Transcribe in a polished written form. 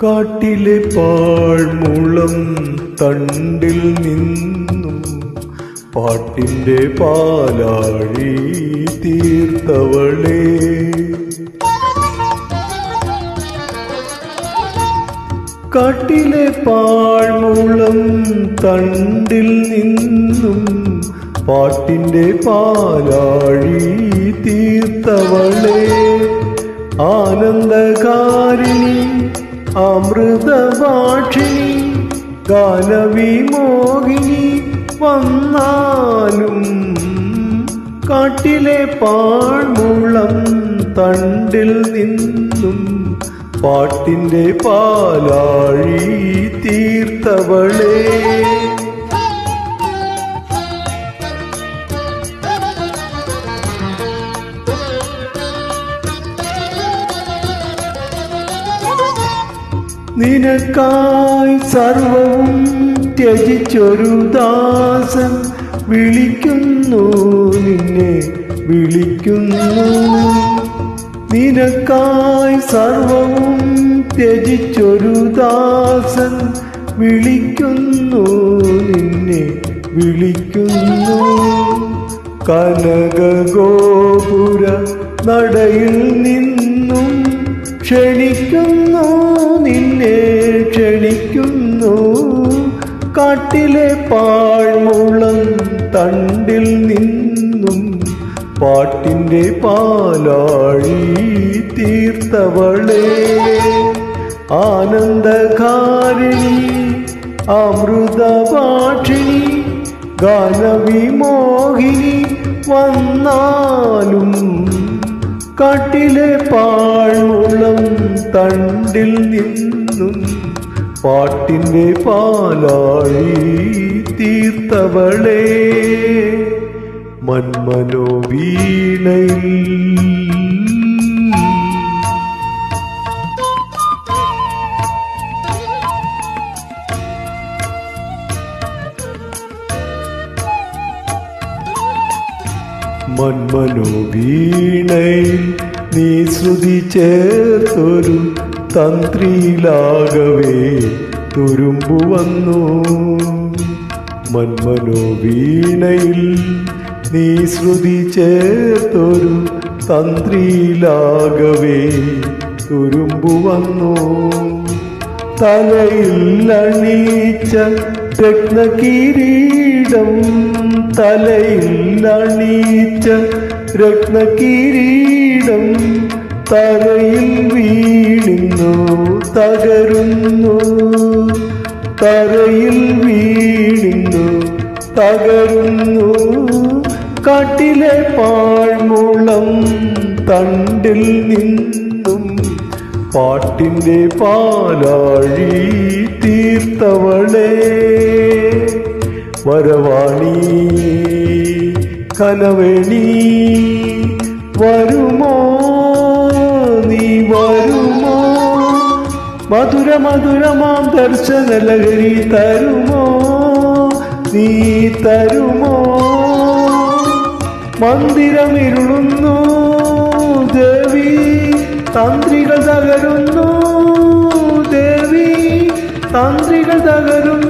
കാട്ടിലെ പാഴ്മുളം തണ്ടിൽ നിന്നും പാട്ടിൻ്റെ പാലാഴി തീർത്തവളേ, കാട്ടിലെ പാഴ്മുളം തണ്ടിൽ നിന്നും പാട്ടിൻ്റെ പാലാഴി തീർത്തവളേ, ആനന്ദകാരിണി അമൃതഭാഷിണി ഗാനവിമോഹിനി വന്നാലും കാട്ടിലെ പാഴ്മുളം തണ്ടിൽ നിന്നും പാട്ടിൻ്റെ പാലാഴി തീർത്തവളേ, നിനക്കായി സർവവും ത്യജിച്ചൊരു ദാസൻ വിളിക്കുന്നു, നിന്നെ വിളിക്കുന്നു. നിനക്കായി സർവവും ത്യജിച്ചൊരു ദാസൻ വിളിക്കുന്നു, നിന്നെ വിളിക്കുന്നു. കനകഗോപുര നടയിൽ നിന്നും ക്ഷണിക്കുന്നു, നിന്നെ ക്ഷണിക്കുന്നു. കാട്ടിലെ പാഴ്മുളം തണ്ടിൽ നിന്നും പാട്ടിൻ്റെ പാലാഴി തീർത്തവളേ, ആനന്ദകാരിണി അമൃതഭാഷിണി ഗാനവിമോഹിനി വന്നാലും കാട്ടിലെ പാഴ്മുളം തണ്ടിൽ നിന്നും പാട്ടിൻ്റെ പാലാഴി തീർത്തവളേ, മന്മനോവീണയിൽ മന്മനോവീണയിൽ നീ ശ്രുതി ചേർത്തൊരു തന്ത്രിയിലാകവേ തുരുമ്പു വന്നു. മന്മനോവീണയിൽ നീ ശ്രുതി ചേർത്തൊരു തന്ത്രിയിലാകവേ തുരുമ്പു വന്നു. തലയിൽ അണിയിച്ച രത്നകിരീടം, തലയിൽ അണിയിച്ച രത്നകിരീടം തറയിൽ വീഴുന്നു, തകരുന്നു. തറയിൽ വീഴുന്നു, തകരുന്നു. കാട്ടിലെ പാഴ്മുളം തണ്ടിൽ നിന്നും പാട്ടിൻ്റെ പാലാഴി തീർത്തവളേ, വരവാണി കനവേണി വരുമോ, നീ വരുമോ? മധുര മധുരമാം ദർശനലഹരി തരുമോ, നീ തരുമോ? മന്ദിരമിരുളുന്നു ദേവി, തന്ത്രികൾ തകരുന്നു ദേവി, തന്ത്രികൾ തകരുന്നു.